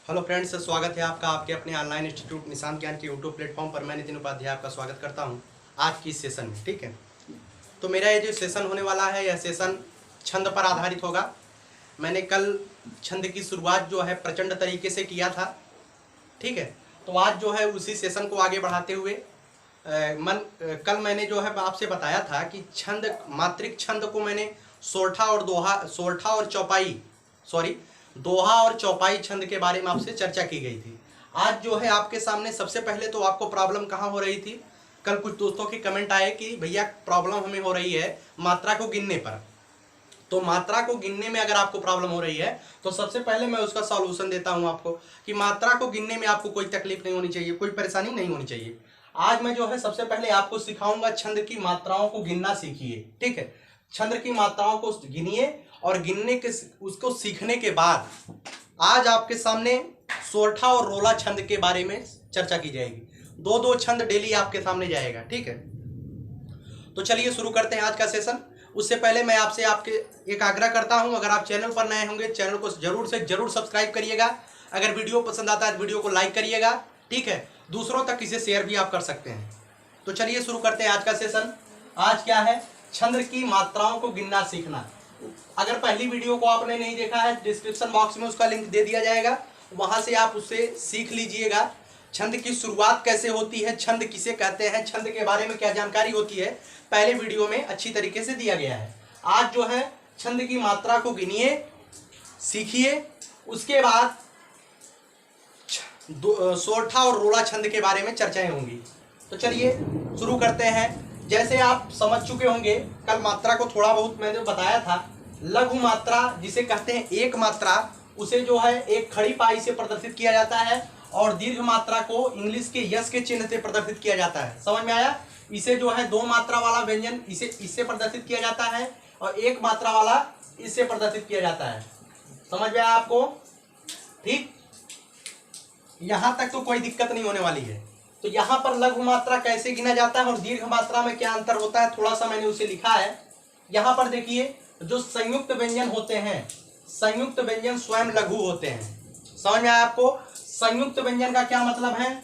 Hello friends, स्वागत है आपका आपके अपने ऑनलाइन इंस्टीट्यूट निशांत ज्ञान के यूट्यूब प्लेटफॉर्म पर। मैं नितिन उपाध्याय आपका स्वागत करता हूं आज की इस सेशन में। ठीक है, तो मेरा ये जो सेशन होने वाला है, यह सेशन छंद पर आधारित होगा। मैंने कल छंद की शुरुआत जो है प्रचंड तरीके से किया था। ठीक है, तो आज जो है उसी सेशन को आगे बढ़ाते हुए कल मैंने जो है आपसे बताया था कि छंद, मात्रिक छंद को मैंने दोहा और चौपाई छंद के बारे में आपसे चर्चा की गई थी। आज जो है आपके सामने सबसे पहले तो आपको प्रॉब्लम कहाँ हो रही थी, कल कुछ दोस्तों के कमेंट आए कि भैया प्रॉब्लम हमें हो रही है मात्रा को गिनने पर। तो मात्रा को गिनने में अगर आपको प्रॉब्लम हो रही है तो सबसे पहले मैं उसका सॉल्यूशन देता हूं आपको कि मात्रा को गिनने में आपको कोई तकलीफ नहीं होनी चाहिए, कोई परेशानी नहीं होनी चाहिए। आज मैं जो है सबसे पहले आपको सिखाऊंगा छंद की मात्राओं को गिनना सीखिए। ठीक है, छंद की मात्राओं को गिनिए और गिनने के उसको सीखने के बाद आज आपके सामने सोरठा और रोला छंद के बारे में चर्चा की जाएगी। दो दो छंद डेली आपके सामने जाएगा। ठीक है, तो चलिए शुरू करते हैं आज का सेशन। उससे पहले मैं आपसे एक आग्रह करता हूं, अगर आप चैनल पर नए होंगे चैनल को जरूर से जरूर सब्सक्राइब करिएगा। अगर वीडियो पसंद आता है तो वीडियो को लाइक करिएगा। ठीक है, दूसरों तक इसे शेयर भी आप कर सकते हैं। तो चलिए शुरू करते हैं आज का सेशन। आज क्या है, छंद की मात्राओं को गिनना सीखना। अगर पहली वीडियो को आपने नहीं देखा है, डिस्क्रिप्शन बॉक्स में उसका लिंक दे दिया जाएगा, वहां से आप उससे सीख लीजिएगा। छंद की शुरुआत कैसे होती है, छंद किसे कहते हैं, छंद के बारे में क्या जानकारी होती है, पहले वीडियो में अच्छी तरीके से दिया गया है। आज जो है छंद की मात्रा को गिनिए, सीखिए, उसके बाद सोरठा और रोला छंद के बारे में चर्चाएं होंगी। तो चलिए शुरू करते हैं। जैसे आप समझ चुके होंगे, कल मात्रा को थोड़ा बहुत मैंने बताया था। लघु मात्रा जिसे कहते हैं एक मात्रा, उसे जो है एक खड़ी पाई से प्रदर्शित किया जाता है, और दीर्घ मात्रा को इंग्लिश के यस के चिन्ह से प्रदर्शित किया जाता है। समझ में आया? इसे जो है दो मात्रा वाला व्यंजन इससे प्रदर्शित किया जाता है, और एक मात्रा वाला इससे प्रदर्शित किया जाता है। समझ में आया आपको? ठीक, यहां तक तो कोई दिक्कत नहीं होने वाली है। तो यहां पर लघु मात्रा कैसे गिना जाता है और दीर्घ मात्रा में क्या अंतर होता है, थोड़ा सा मैंने उसे लिखा है। यहां पर देखिए, जो संयुक्त व्यंजन होते हैं, संयुक्त व्यंजन स्वयं लघु होते हैं। समझ में आया आपको? संयुक्त व्यंजन का क्या मतलब है?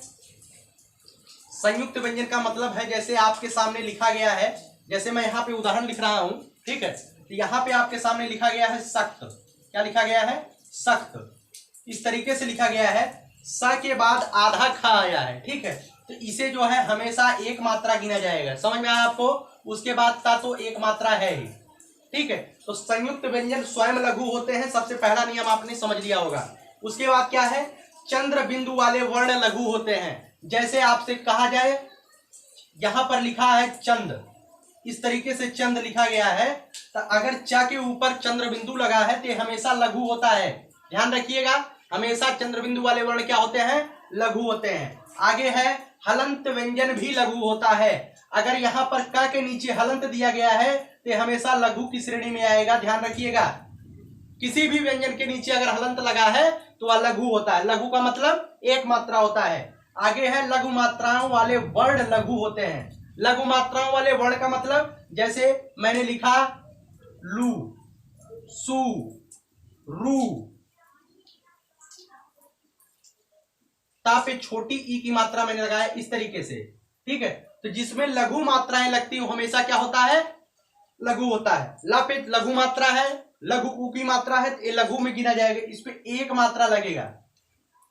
संयुक्त व्यंजन का मतलब है, जैसे आपके सामने लिखा गया है, जैसे मैं यहाँ पे उदाहरण लिख रहा हूं। ठीक है, तो यहाँ पे आपके सामने लिखा गया है सख्त। क्या लिखा गया है? सख्त। इस तरीके से लिखा गया है, स के बाद आधा ख आया है। ठीक है, तो इसे जो है हमेशा एक मात्रा गिना जाएगा। समझ में आया आपको? उसके बाद का तो एक मात्रा है ही। ठीक है, तो संयुक्त व्यंजन स्वयं लघु होते हैं, सबसे पहला नियम आपने समझ लिया होगा। उसके बाद क्या है, चंद्र बिंदु वाले वर्ण लघु होते हैं। जैसे आपसे कहा जाए, यहां पर लिखा है चंद, इस तरीके से चंद लिखा गया है, तो अगर च के ऊपर चंद्र बिंदु लगा है तो हमेशा लघु होता है। ध्यान रखिएगा, हमेशा चंद्र बिंदु वाले वर्ण क्या होते हैं? लघु होते हैं। आगे है हलंत व्यंजन भी लघु होता है। अगर यहाँ पर क के नीचे हलंत दिया गया है तो हमेशा लघु की श्रेणी में आएगा। ध्यान रखिएगा, किसी भी व्यंजन के नीचे अगर हलंत लगा है तो वह लघु होता है। लघु का मतलब एक मात्रा होता है। आगे है लघु मात्राओं वाले वर्ण लघु होते हैं। लघु मात्राओं वाले वर्ण का मतलब, जैसे मैंने लिखा लू, सु, रू, ता पे छोटी ई की मात्रा मैंने लगाया इस तरीके से। ठीक है, तो जिसमें लघु मात्राएं लगती है हमेशा क्या होता है? लघु होता है। ला पे लघु मात्रा है, लघु ऊ की मात्रा है, तो ये लघु में गिना जाएगा, इस पे एक मात्रा लगेगा।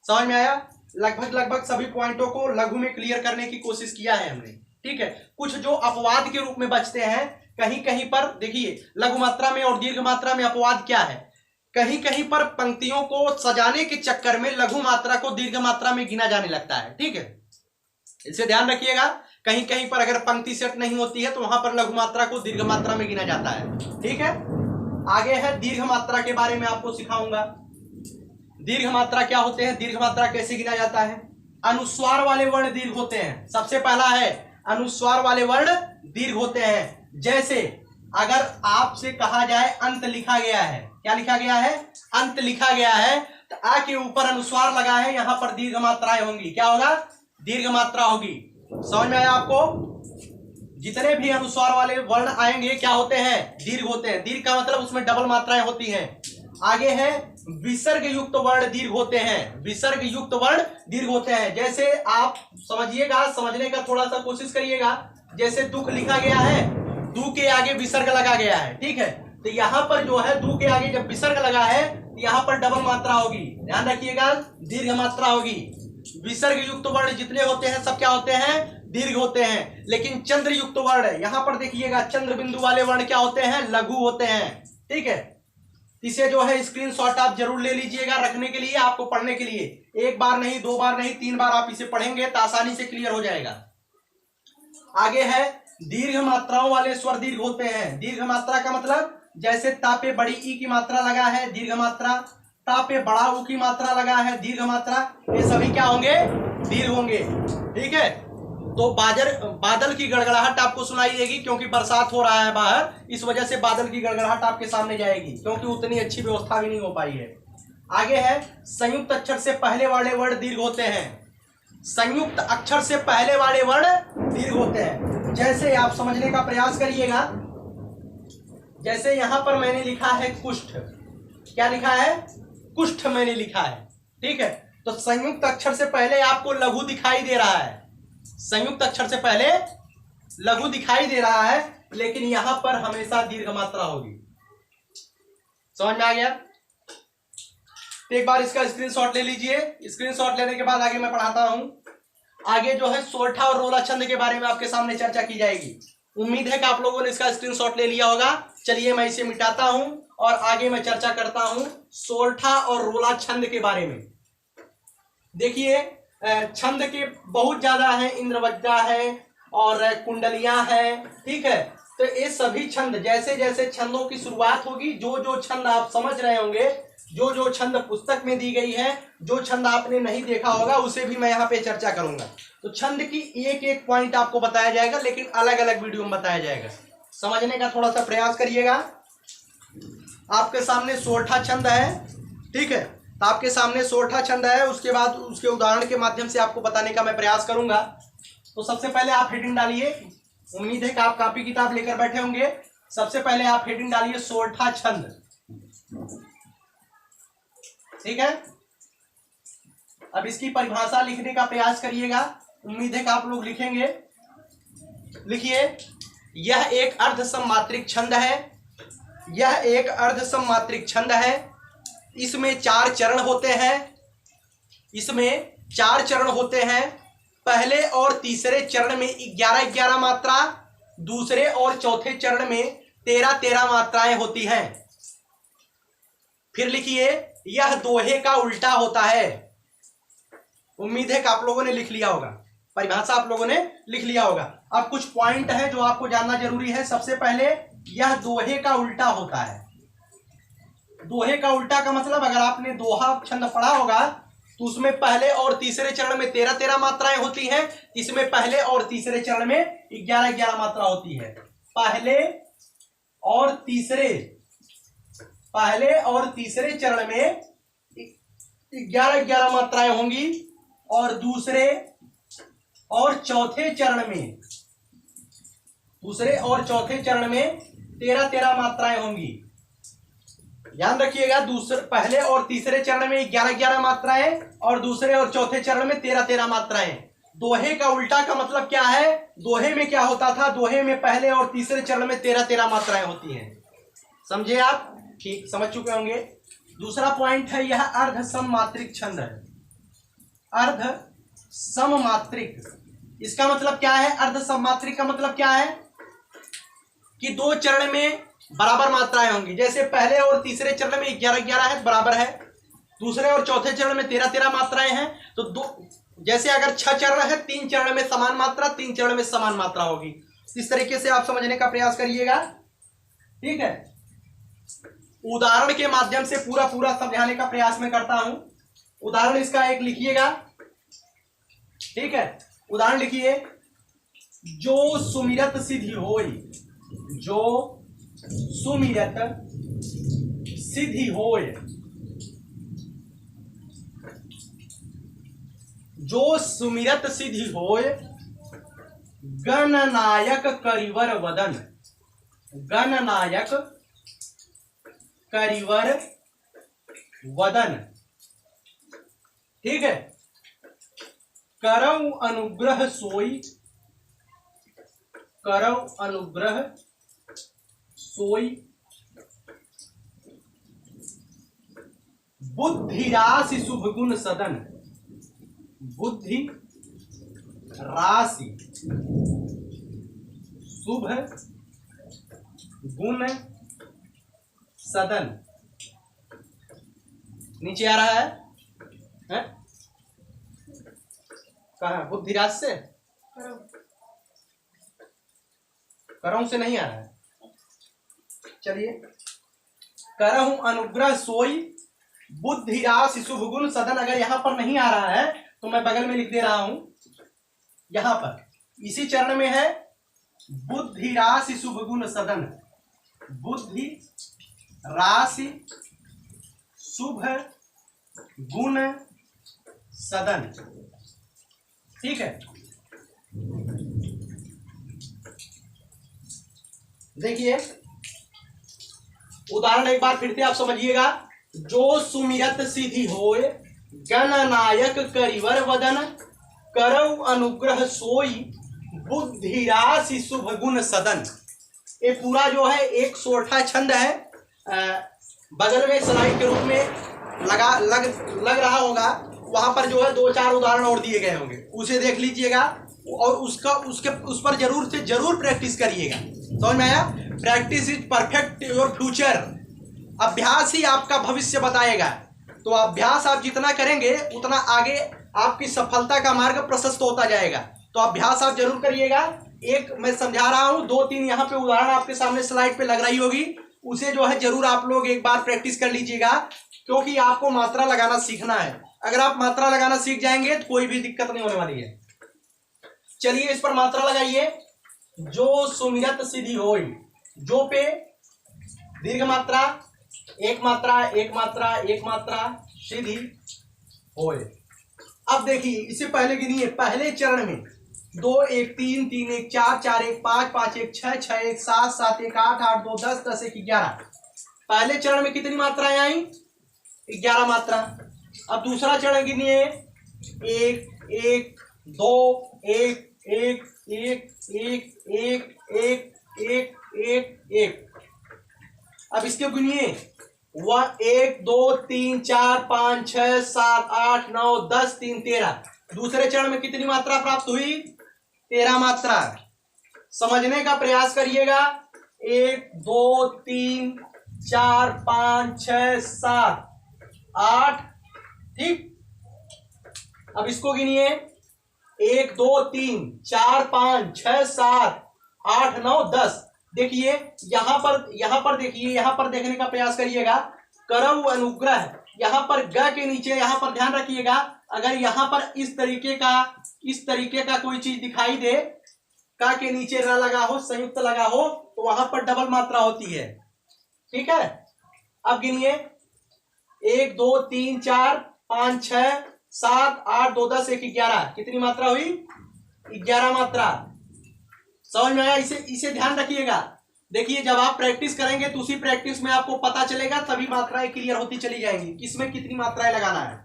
समझ में आया? लगभग सभी पॉइंटों को लघु में क्लियर करने की कोशिश किया है हमने। ठीक है, कुछ जो अपवाद के रूप में बचते हैं, कहीं कहीं पर देखिए, लघु मात्रा में और दीर्घ मात्रा में अपवाद क्या है, कहीं कहीं पर पंक्तियों को सजाने के चक्कर में लघु मात्रा को दीर्घ मात्रा में गिना जाने लगता है। ठीक है, इसे ध्यान रखिएगा। कहीं कहीं पर अगर पंक्ति सेट नहीं होती है तो वहां पर लघु मात्रा को दीर्घ मात्रा में गिना जाता है। ठीक है, आगे है दीर्घ मात्रा के बारे में आपको सिखाऊंगा। दीर्घ मात्रा क्या होते हैं, दीर्घ मात्रा कैसे गिना जाता है? अनुस्वार वाले वर्ण दीर्घ होते हैं। सबसे पहला है अनुस्वार वाले वर्ण दीर्घ होते हैं। जैसे अगर आपसे कहा जाए अंत लिखा गया है, क्या लिखा गया है? अंत लिखा गया है, तो आ के ऊपर अनुस्वार लगा है, यहां पर दीर्घ मात्राएं होंगी। क्या होगा? दीर्घ मात्रा होगी। समझ में आया आपको? जितने भी अनुस्वार वाले वर्ण आएंगे क्या होते हैं? दीर्घ होते हैं। दीर्घ का मतलब उसमें डबल मात्राएं होती हैं। आगे है विसर्ग युक्त वर्ण दीर्घ होते हैं, विसर्ग युक्त वर्ण दीर्घ होते हैं। जैसे आप समझिएगा, समझने का थोड़ा सा कोशिश करिएगा। जैसे दुख लिखा गया है, दू के आगे विसर्ग लगा गया है, ठीक है। तो यहाँ पर जो है दू के आगे जब विसर्ग लगा है तो यहाँ पर डबल मात्रा होगी, ध्यान रखिएगा, दीर्घ मात्रा होगी। विसर्ग युक्त वर्ण जितने होते हैं सब क्या होते हैं, दीर्घ होते हैं। लेकिन चंद्र युक्त वर्ण, यहां पर देखिएगा चंद्र बिंदु वाले वर्ण क्या होते हैं, लघु होते हैं, ठीक है। इसे जो है स्क्रीनशॉट आप जरूर ले लीजिएगा रखने के लिए, आपको पढ़ने के लिए। एक बार नहीं, दो बार नहीं, 3 बार आप इसे पढ़ेंगे तो आसानी से क्लियर हो जाएगा। आगे है दीर्घ मात्राओं वाले स्वर दीर्घ होते हैं। दीर्घ मात्रा का मतलब जैसे तापे बड़ी ई की मात्रा लगा है, दीर्घ मात्रा। तापे बड़ा ऊ की मात्रा लगा है, दीर्घ मात्रा। ये सभी क्या होंगे, दीर्घ होंगे, ठीक है। तो बादल की गड़गड़ाहट आपको सुनाई देगी, क्योंकि बरसात हो रहा है बाहर, इस वजह से बादल की गड़गड़ाहट आपके सामने जाएगी, क्योंकि उतनी अच्छी व्यवस्था भी नहीं हो पाई है। आगे है संयुक्त अक्षर से पहले वाले वर्ण दीर्घ होते हैं। संयुक्त अक्षर से पहले वाले वर्ण दीर्घ होते हैं। जैसे आप समझने का प्रयास करिएगा, जैसे यहां पर मैंने लिखा है कुष्ठ, क्या लिखा है, कुष्ठ मैंने लिखा है, ठीक है। तो संयुक्त अक्षर से पहले आपको लघु दिखाई दे रहा है, संयुक्त अक्षर से पहले लघु दिखाई दे रहा है, लेकिन यहां पर हमेशा दीर्घ मात्रा होगी। समझ में आ गया? तो एक बार इसका स्क्रीनशॉट ले लीजिए। स्क्रीनशॉट लेने के बाद आगे मैं पढ़ाता हूं। आगे जो है सोरठा और रोला छंद के बारे में आपके सामने चर्चा की जाएगी। उम्मीद है कि आप लोगों ने इसका स्क्रीनशॉट ले लिया होगा। चलिए मैं इसे मिटाता हूं और आगे मैं चर्चा करता हूं सोरठा और रोला छंद के बारे में। देखिए छंद के बहुत ज्यादा है, इंद्रवज्जा है और कुंडलियां हैं, ठीक है। तो ये सभी छंद, जैसे जैसे छंदों की शुरुआत होगी, जो जो छंद आप समझ रहे होंगे, जो जो छंद पुस्तक में दी गई है, जो छंद आपने नहीं देखा होगा, उसे भी मैं यहाँ पे चर्चा करूंगा। तो छंद की एक एक पॉइंट आपको बताया जाएगा, लेकिन अलग अलग वीडियो में बताया जाएगा। समझने का थोड़ा सा प्रयास करिएगा। आपके सामने सोरठा छंद है, ठीक है। तो आपके सामने सोरठा छंद है, उसके बाद उसके उदाहरण के माध्यम से आपको बताने का मैं प्रयास करूंगा। तो सबसे पहले आप हेडिंग डालिए। उम्मीद है कि आप कॉपी किताब लेकर बैठे होंगे। सबसे पहले आप हेडिंग डालिए सोरठा छंद, ठीक है। अब इसकी परिभाषा लिखने का प्रयास करिएगा। उम्मीद है कि आप लोग लिखेंगे। लिखिए, यह एक अर्धसममात्रिक छंद है। यह एक अर्धसममात्रिक छंद है। इसमें 4 चरण होते हैं। इसमें 4 चरण होते हैं। पहले और तीसरे चरण में 11-11 मात्रा, दूसरे और चौथे चरण में 13-13 मात्राएं होती हैं। फिर लिखिए, यह दोहे का उल्टा होता है। उम्मीद है कि आप लोगों ने लिख लिया होगा, परिभाषा आप लोगों ने लिख लिया होगा। अब कुछ पॉइंट है जो आपको जानना जरूरी है। सबसे पहले, यह दोहे का उल्टा होता है। दोहे का उल्टा का मतलब, अगर आपने दोहा छंद पढ़ा होगा तो उसमें पहले और तीसरे चरण में 13-13 मात्राएं होती हैं। इसमें पहले और तीसरे चरण में 11-11 मात्रा होती है। पहले और तीसरे चरण में 11-11 मात्राएं होंगी और दूसरे और चौथे चरण में 13-13 मात्राएं होंगी। ध्यान रखिएगा, पहले और तीसरे चरण में 11-11 मात्राएं और दूसरे और चौथे चरण में 13-13 मात्राएं। दोहे का उल्टा का मतलब क्या है? दोहे में क्या होता था? दोहे में पहले और तीसरे चरण में 13-13 मात्राएं होती हैं। समझे आप? ठीक, समझ चुके होंगे। दूसरा पॉइंट है, यह अर्धसममात्रिक छंद है। अर्धसममात्रिक, इसका मतलब क्या है? अर्धसममात्रिक का मतलब क्या है कि 2 चरण में बराबर मात्राएं होंगी। जैसे पहले और तीसरे चरण में 11-11 है, बराबर है। दूसरे और चौथे चरण में 13-13 मात्राएं हैं। तो जैसे अगर 6 चरण है, 3 चरण में समान मात्रा, 3 चरण में समान मात्रा होगी। इस तरीके से आप समझने का प्रयास करिएगा, ठीक है। उदाहरण के माध्यम से पूरा समझाने का प्रयास मैं करता हूं। उदाहरण इसका एक लिखिएगा, ठीक है। उदाहरण लिखिए, जो सुमिरत सिद्धि होय, जो सुमिरत सिद्धि होय, जो सुमिरत सिद्धि होय, गणनायक करिवर वदन, गणनायक करिवर वदन। ठीक है, करऊ अनुग्रह सोई, करऊ अनुग्रह सोई, बुद्धि राशि शुभ गुण सदन, बुद्धि राशि शुभ गुण सदन। नीचे आ रहा है? कहा बुद्धिराज से, करऊ से नहीं आ रहा है। चलिए, करहु अनुग्रह सोई बुद्धि राशि शुभ गुण सदन। अगर यहां पर नहीं आ रहा है तो मैं बगल में लिख दे रहा हूं, यहां पर इसी चरण में है बुद्धि राशि शुभ गुण सदन, बुद्धि राशि शुभ गुण सदन। ठीक है, देखिए उदाहरण एक बार फिर से आप समझिएगा। जो सुमिरत सिद्धि होय गणनायक करिवर वदन, करऊ अनुग्रह सोई बुद्धि राशि शुभ गुण सदन। ये पूरा जो है एक सोरठा छंद है। बगल में स्लाइड के रूप में लग रहा होगा, वहां पर जो है 2-4 उदाहरण और दिए गए होंगे, उसे देख लीजिएगा और उस पर जरूर से जरूर प्रैक्टिस करिएगा। समझ में आया? Practice is perfect your future. अभ्यास ही आपका भविष्य बताएगा। तो अभ्यास आप जितना करेंगे उतना आगे आपकी सफलता का मार्ग प्रशस्त होता जाएगा। तो अभ्यास आप जरूर करिएगा। एक मैं समझा रहा हूं, 2-3 यहाँ पे उदाहरण आपके सामने स्लाइड पे लग रही होगी, उसे जो है जरूर आप लोग एक बार प्रैक्टिस कर लीजिएगा, क्योंकि आपको मात्रा लगाना सीखना है। अगर आप मात्रा लगाना सीख जाएंगे तो कोई भी दिक्कत नहीं होने वाली है। चलिए इस पर मात्रा लगाइए। जो सुमिरत सिद्धि होई, जो पे दीर्घ मात्रा, एक मात्रा, एक मात्रा, एक मात्रा, सिद्धि होय। अब देखिए इसे पहले गिनिए। पहले चरण में 2 1 3 3 1 4 4 1 5 5 1 6 6 1 7 7 1 8 8 2 10 10 1 11। पहले चरण में कितनी मात्राएं आई? 11 मात्रा। अब दूसरा चरण गिनिए। 1 1 2 1 1 1 1 1 1 1 1 1। अब इसके गिनिए। 1 2 3 4 5 6 7 8 9 10 3 13। दूसरे चरण में कितनी मात्रा प्राप्त हुई? 13 मात्रा। समझने का प्रयास करिएगा। 1 2 3 4 5 6 7 8। ठीक, अब इसको गिनिए। 1 2 3 4 5 6 7 8 9 10। देखिए यहां पर देखिए, यहां पर देखने का प्रयास करिएगा। करऊ अनुग्रह, यहां पर ग के नीचे, यहां पर ध्यान रखिएगा, अगर यहां पर इस तरीके का कोई चीज दिखाई दे, का के नीचे र लगा हो, संयुक्त लगा हो, तो वहां पर डबल मात्रा होती है। ठीक है, अब गिनिए। 1 2 3 4 5 6 7 8 2 10 1 11। कितनी मात्रा हुई? 11 मात्रा। समझ में आया? इसे ध्यान रखिएगा। देखिए जब आप प्रैक्टिस करेंगे तो उसी प्रैक्टिस में आपको पता चलेगा, तभी मात्राएं क्लियर होती चली जाएंगी, किसमें कितनी मात्राएं लगाना है।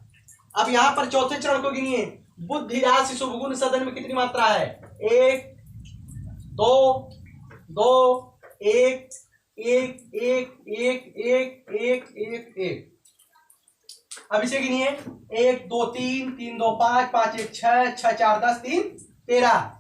अब यहाँ पर चौथे चरण को गिनिए। बुद्धि राशि शुभ गुण सदन में कितनी मात्रा है? 1 2 2 1 1 1 1 1 1 1 1। अब इसे गिनिए। 1 2 3 3 2 5 5 1 6 6 4 10 3 13।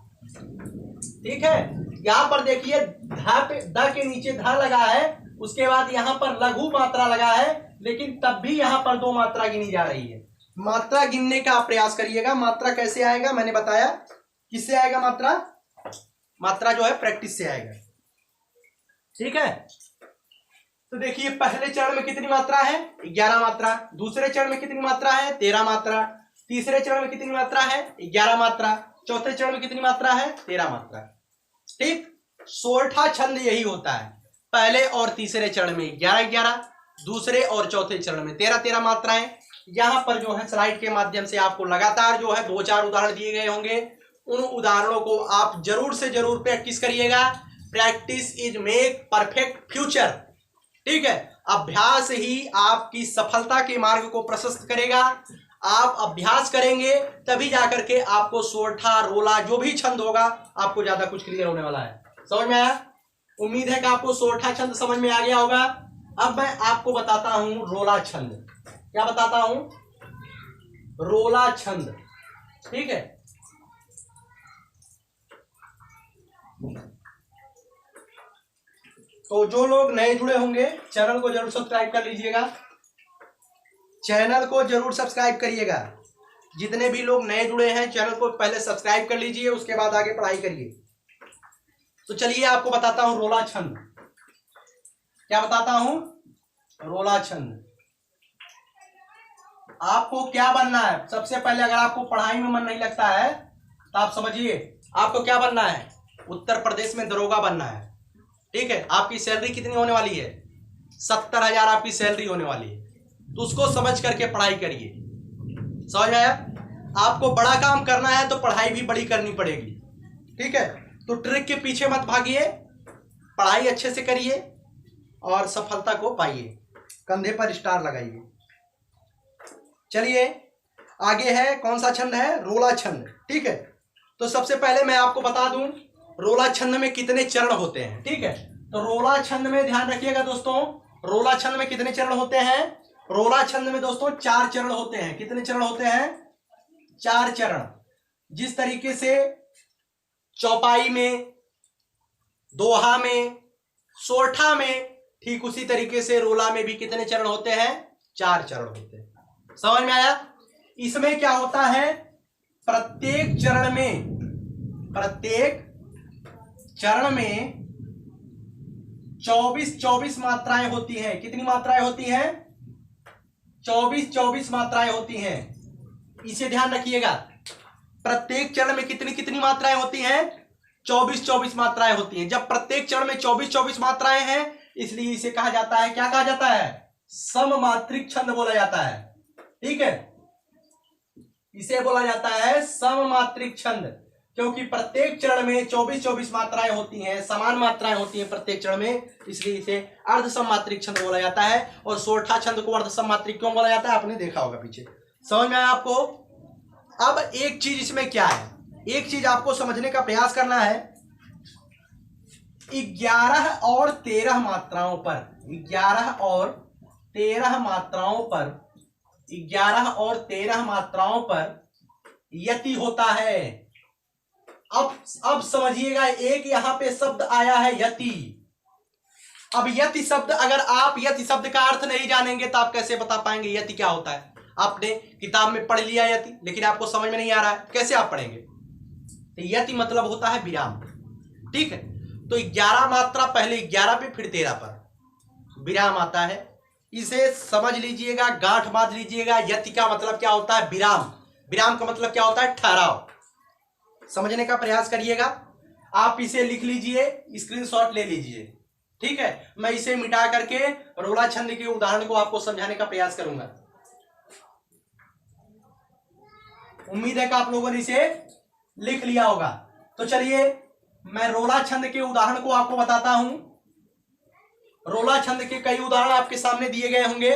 ठीक है, यहां पर देखिए धा पे द के नीचे धा लगा है, उसके बाद यहां पर लघु मात्रा लगा है, लेकिन तब भी यहां पर 2 मात्रा गिनी जा रही है। मात्रा गिनने का आप प्रयास करिएगा। मात्रा कैसे आएगा मैंने बताया, किससे आएगा मात्रा? मात्रा जो है प्रैक्टिस से आएगा। ठीक है, तो देखिए पहले चरण में कितनी मात्रा है? 11 मात्रा। दूसरे चरण में कितनी मात्रा है? 13 मात्रा। तीसरे चरण में कितनी मात्रा है? 11 मात्रा। चौथे चरण में कितनी मात्रा है? 13 मात्रा। ठीक, सोरठा छंद यही होता है। पहले और तीसरे चरण में 11-11, दूसरे और चौथे चरण में 13-13 मात्राएं। यहां पर जो है स्लाइड के माध्यम से आपको लगातार जो है 2-4 उदाहरण दिए गए होंगे, उन उदाहरणों को आप जरूर से जरूर प्रैक्टिस करिएगा। Practice is make perfect future. ठीक है, अभ्यास ही आपकी सफलता के मार्ग को प्रशस्त करेगा। आप अभ्यास करेंगे तभी जाकर के आपको सोरठा, रोला, जो भी छंद होगा आपको ज्यादा कुछ क्लियर होने वाला है। समझ में आया? उम्मीद है कि आपको सोरठा छंद समझ में आ गया होगा। अब मैं आपको बताता हूं रोला छंद। क्या बताता हूं? रोला छंद। ठीक है, तो जो लोग नए जुड़े होंगे चैनल को जरूर सब्सक्राइब कर लीजिएगा। चैनल को जरूर सब्सक्राइब करिएगा। जितने भी लोग नए जुड़े हैं चैनल को पहले सब्सक्राइब कर लीजिए, उसके बाद आगे पढ़ाई करिए। तो चलिए आपको बताता हूं रोला छंद। क्या बताता हूं? रोला छंद। आपको क्या बनना है? सबसे पहले अगर आपको पढ़ाई में मन नहीं लगता है तो आप समझिए आपको क्या बनना है। उत्तर प्रदेश में दरोगा बनना है। ठीक है, आपकी सैलरी कितनी होने वाली है? 70,000 आपकी सैलरी होने वाली है। तो उसको समझ करके पढ़ाई करिए। समझ आया? आपको बड़ा काम करना है तो पढ़ाई भी बड़ी करनी पड़ेगी। ठीक है, तो ट्रिक के पीछे मत भागिए, पढ़ाई अच्छे से करिए और सफलता को पाइए। कंधे पर स्टार लगाइए। चलिए आगे है, कौन सा छंद है? रोला छंद। ठीक है, तो सबसे पहले मैं आपको बता दूं रोला छंद में कितने चरण होते हैं। ठीक है, तो रोला छंद में ध्यान रखिएगा दोस्तों, रोला छंद में कितने चरण होते हैं? रोला छंद में दोस्तों 4 चरण होते हैं। कितने चरण होते हैं? 4 चरण। जिस तरीके से चौपाई में, दोहा में, सोरठा में, ठीक उसी तरीके से रोला में भी कितने चरण होते हैं? 4 चरण होते हैं। समझ में आया? इसमें क्या होता है, प्रत्येक चरण में 24 मात्राएं होती हैं। कितनी मात्राएं होती हैं? 24 मात्राएं होती हैं। इसे ध्यान रखिएगा। प्रत्येक चरण में कितनी कितनी मात्राएं होती हैं? 24 मात्राएं होती हैं। जब प्रत्येक चरण में 24 मात्राएं हैं, इसलिए इसे कहा जाता है, क्या कहा जाता है? सममात्रिक छंद बोला जाता है। ठीक है, इसे बोला जाता है सममात्रिक छंद, क्योंकि प्रत्येक चरण में 24 मात्राएं होती हैं, समान मात्राएं होती हैं प्रत्येक चरण में, इसलिए इसे अर्ध सममात्रिक छंद बोला जाता है। और सोरठा छंद को अर्ध सममात्रिक क्यों बोला जाता है? आपने देखा होगा पीछे। समझ में आया आपको? अब एक चीज इसमें क्या है, एक चीज आपको समझने का प्रयास करना है। 11 और 13 मात्राओं पर, 11 और 13 मात्राओं पर, 11 और 13 मात्राओं पर यति होता है। अब समझिएगा, एक यहां पे शब्द आया है यति। अब यति शब्द, अगर आप यति शब्द का अर्थ नहीं जानेंगे तो आप कैसे बता पाएंगे यति क्या होता है? आपने किताब में पढ़ लिया यति, लेकिन आपको समझ में नहीं आ रहा है, कैसे आप पढ़ेंगे? तो यति मतलब होता है विराम। ठीक है, तो 11 मात्रा पहले 11 पे, फिर 13 पर विराम आता है। इसे समझ लीजिएगा, गांठ बांध लीजिएगा। यति का मतलब क्या होता है? विराम। विराम का मतलब क्या होता है? ठहराव। समझने का प्रयास करिएगा। आप इसे लिख लीजिए, स्क्रीनशॉट ले लीजिए। ठीक है, मैं इसे मिटा करके रोला छंद के उदाहरण को आपको समझाने का प्रयास करूंगा। उम्मीद है कि आप लोगों ने इसे लिख लिया होगा। तो चलिए मैं रोला छंद के उदाहरण को आपको बताता हूं। रोला छंद के कई उदाहरण आपके सामने दिए गए होंगे।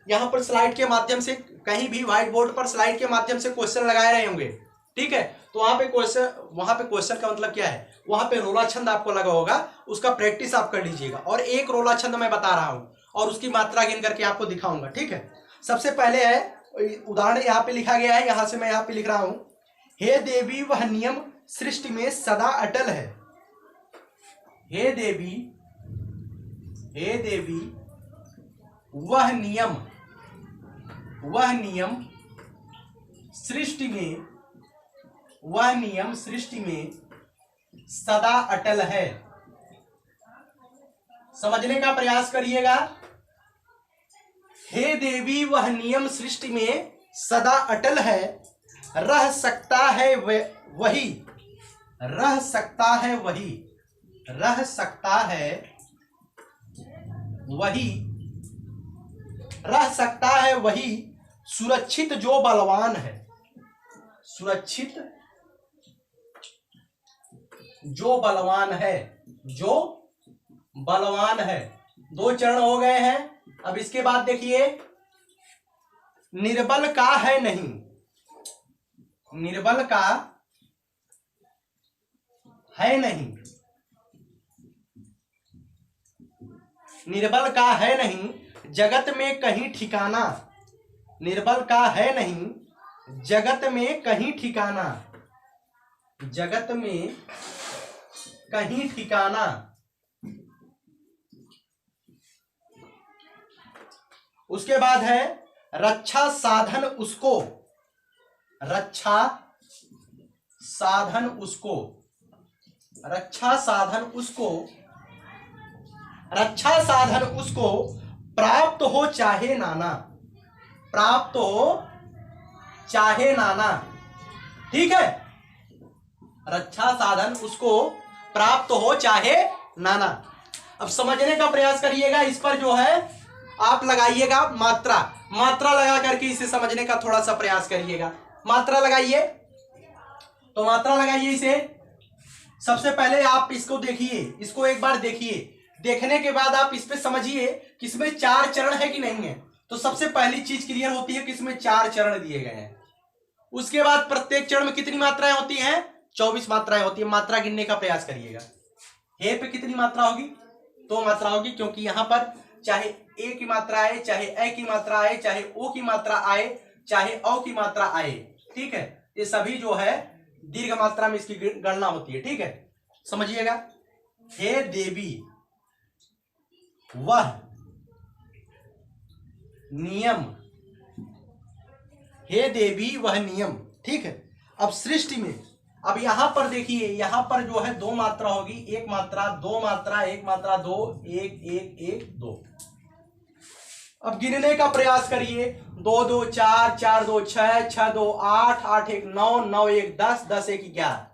यहां पर स्लाइड के माध्यम से, कहीं भी व्हाइट बोर्ड पर स्लाइड के माध्यम से क्वेश्चन लगाए रहे होंगे। ठीक है, तो वहां पे क्वेश्चन का मतलब क्या है, वहां पे रोला छंद आपको लगा होगा, उसका प्रैक्टिस आप कर लीजिएगा। और एक रोला छंद मैं बता रहा हूं और उसकी मात्रा गिन करके आपको दिखाऊंगा। ठीक है, सबसे पहले है उदाहरण, यहाँ पे लिखा गया है, यहां से मैं यहाँ पे लिख रहा हूं। हे देवी वह नियम सृष्टि में सदा अटल है। हे देवी वह नियम सृष्टि में सदा अटल है। समझने का प्रयास करिएगा। हे देवी वह नियम सृष्टि में सदा अटल है, रह सकता है वही, रह सकता है वही, रह सकता है वही, रह सकता है वही, सुरक्षित जो बलवान है, सुरक्षित जो बलवान है, जो बलवान है। 2 चरण हो गए हैं, अब इसके बाद देखिए, निर्बल का है नहीं, निर्बल का है नहीं, निर्बल का है नहीं जगत में कहीं ठिकाना, निर्बल का है नहीं जगत में कहीं ठिकाना, जगत में कहीं ठिकाना। उसके बाद है रक्षा साधन उसको, रक्षा साधन उसको, रक्षा साधन उसको, रक्षा साधन उसको प्राप्त हो चाहे नाना, प्राप्त हो चाहे नाना। ठीक है, रक्षा साधन उसको प्राप्त हो चाहे नाना। अब समझने का प्रयास करिएगा, इस पर जो है आप लगाइएगा मात्रा, मात्रा लगा करके इसे समझने का थोड़ा सा प्रयास करिएगा। मात्रा लगाइए, तो मात्रा लगाइए इसे। सबसे पहले आप इसको देखिए, इसको एक बार देखिए, देखने के बाद आप इस पे समझिए कि इसमें 4 चरण है कि नहीं है। तो सबसे पहली चीज क्लियर होती है कि इसमें 4 चरण दिए गए हैं। उसके बाद प्रत्येक चरण में कितनी मात्राएं होती हैं? 24 मात्राएं होती है। मात्रा गिनने का प्रयास करिएगा। हे पे कितनी मात्रा होगी? 2 मात्रा होगी, क्योंकि यहां पर चाहे ए की मात्रा आए, चाहे ए की मात्रा आए, चाहे ओ की मात्रा आए, चाहे औ की मात्रा आए। ठीक है, ये सभी जो है दीर्घ मात्रा में इसकी गणना होती है। ठीक है, समझिएगा। हे देवी वह नियम, हे देवी वह नियम। ठीक है, अब सृष्टि में, अब यहां पर देखिए, यहां पर जो है 2 मात्रा होगी, 1 मात्रा, 2 मात्रा, 1 मात्रा, 2, 1 1 1 2। अब गिनने का प्रयास करिए। 2 2 4 4 2 6 6 2 8 8 1 9 9 1 10 10 1 11।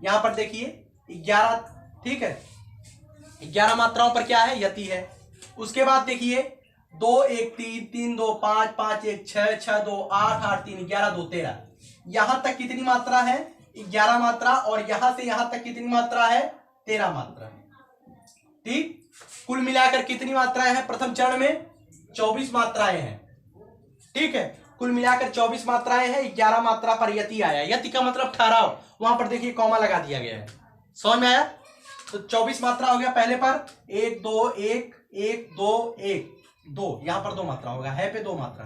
यहां पर देखिए 11। ठीक है, 11 मात्राओं पर क्या है? यति है। उसके बाद देखिए 2 1 3 3 2 5 5 1 6 6 2 8 8 3 11 2 13। यहां तक कितनी मात्रा है? 11 मात्रा। और यहां से यहां तक कितनी मात्रा है? 13 मात्रा। ठीक, कुल मिलाकर कितनी मात्राएं हैं? प्रथम चरण में 24 मात्राएं हैं। ठीक है, कुल मिलाकर 24 मात्राएं हैं। 11 मात्रा पर यति आया। यति का मतलब ठहराव, वहां पर देखिए कॉमा लगा दिया गया है। समझ में आया? तो 24 मात्रा हो गया पहले पर। 1 2 1 1 2 1 2, यहां पर 2 मात्रा होगा, है पे 2 मात्रा,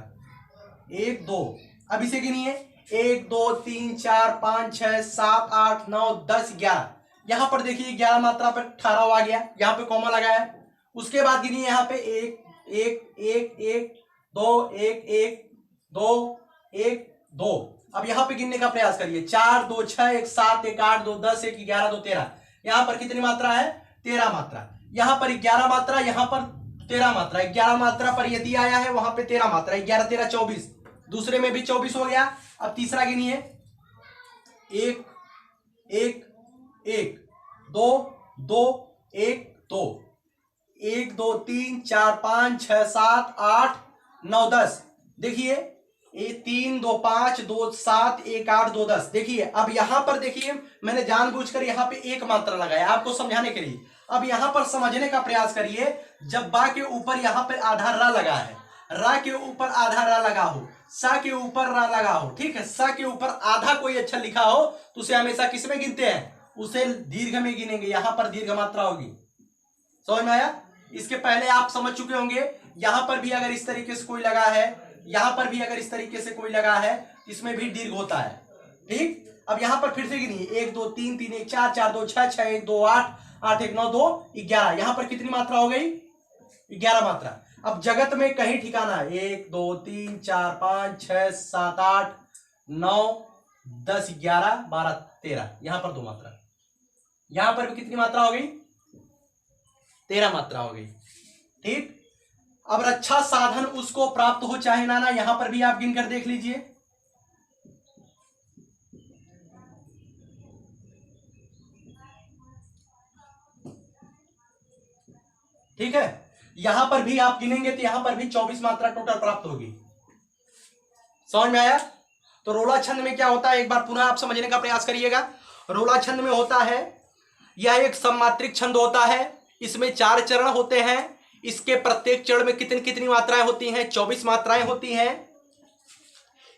1 2। अब इसे गिनिए, 1 2 3 4 5 6 7 8 9 10 11। यहां पर देखिए 11 मात्रा पर ठहराव आ गया, यहां पे कॉमा लगाया। उसके बाद गिनिए यहां पे 1 1 1 1 2 1 1 2 1 2। अब यहां पे गिनने का प्रयास करिए। 4 2 6 1 7 1 8 2 10 1 11 2 13। यहां पर कितनी मात्रा है? 13 मात्रा। यहां पर 11 मात्रा, यहां पर 13 मात्रा। 11 मात्रा पर यदि आया है, वहां पे 13 मात्रा। 11 13 24। दूसरे में भी 24 हो गया। अब तीसरा गिनिए, 1 1 1 2 2 1 2 1 2 3 4 5 6 7 8 9 10। देखिए 3 2 5 2 7 1 8 2 10। देखिए अब यहां पर देखिए, मैंने जानबूझकर यहां पे 1 मात्रा लगाया आपको समझाने के लिए। अब यहां पर समझने का प्रयास करिए। जब बा के ऊपर यहां पे आधा रा लगा है, रा के ऊपर आधा रा लगा हो, सा के ऊपर रा लगा हो, ठीक है, सा के ऊपर आधा कोई अक्षर लिखा हो, तो उसे हमेशा किस में गिनते हैं? उसे दीर्घ में गिनेंगे। यहां पर दीर्घ मात्रा होगी। समझ में आया? इसके पहले आप समझ चुके होंगे। यहां पर भी अगर इस तरीके से कोई लगा है, यहां पर भी अगर इस तरीके से कोई लगा है, इसमें भी दीर्घ होता है। ठीक, अब यहां पर फिर से गिनिए, 1 2 3 3 1 4 4 2 6 6 1 2 8 8 1 9 2 11। यहां पर कितनी मात्रा हो गई? 11 मात्रा। अब जगत में कहीं ठिकाना है, 1 2 3 4 5 6 7 8 9 10 11 12 13। यहां पर 2 मात्रा। यहां पर भी कितनी मात्रा हो गई? 13 मात्रा हो गई। ठीक, अब रक्षा साधन उसको प्राप्त हो चाहे नाना, यहां पर भी आप गिनकर देख लीजिए। ठीक है, यहां पर भी आप गिनेंगे तो यहां पर भी 24 मात्रा टोटल प्राप्त होगी। समझ में आया? तो रोला छंद में क्या होता है, एक बार पुनः आप समझने का प्रयास करिएगा। रोला छंद में होता है, यह एक सममात्रिक छंद होता है। इसमें 4 चरण होते हैं। इसके प्रत्येक चरण में कितनी कितनी मात्राएं होती हैं? 24 मात्राएं होती हैं।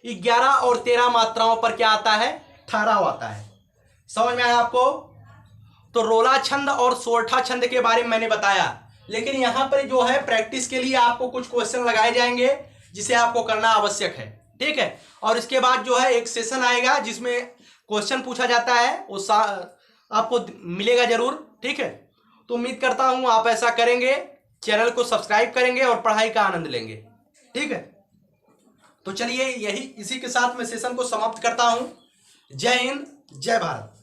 11 और 13 मात्राओं पर क्या आता है? ठहराव आता है। समझ में आया आपको? तो रोला छंद और सोरठा छंद के बारे में मैंने बताया, लेकिन यहां पर जो है प्रैक्टिस के लिए आपको कुछ क्वेश्चन लगाए जाएंगे जिसे आपको करना आवश्यक है, ठीक है। और इसके बाद जो है एक सेशन आएगा जिसमें क्वेश्चन पूछा जाता है, वो आपको मिलेगा जरूर, ठीक है। तो उम्मीद करता हूं आप ऐसा करेंगे, चैनल को सब्सक्राइब करेंगे और पढ़ाई का आनंद लेंगे, ठीक है। तो चलिए इसी के साथ मैं सेशन को समाप्त करता हूं। जय हिंद, जय भारत।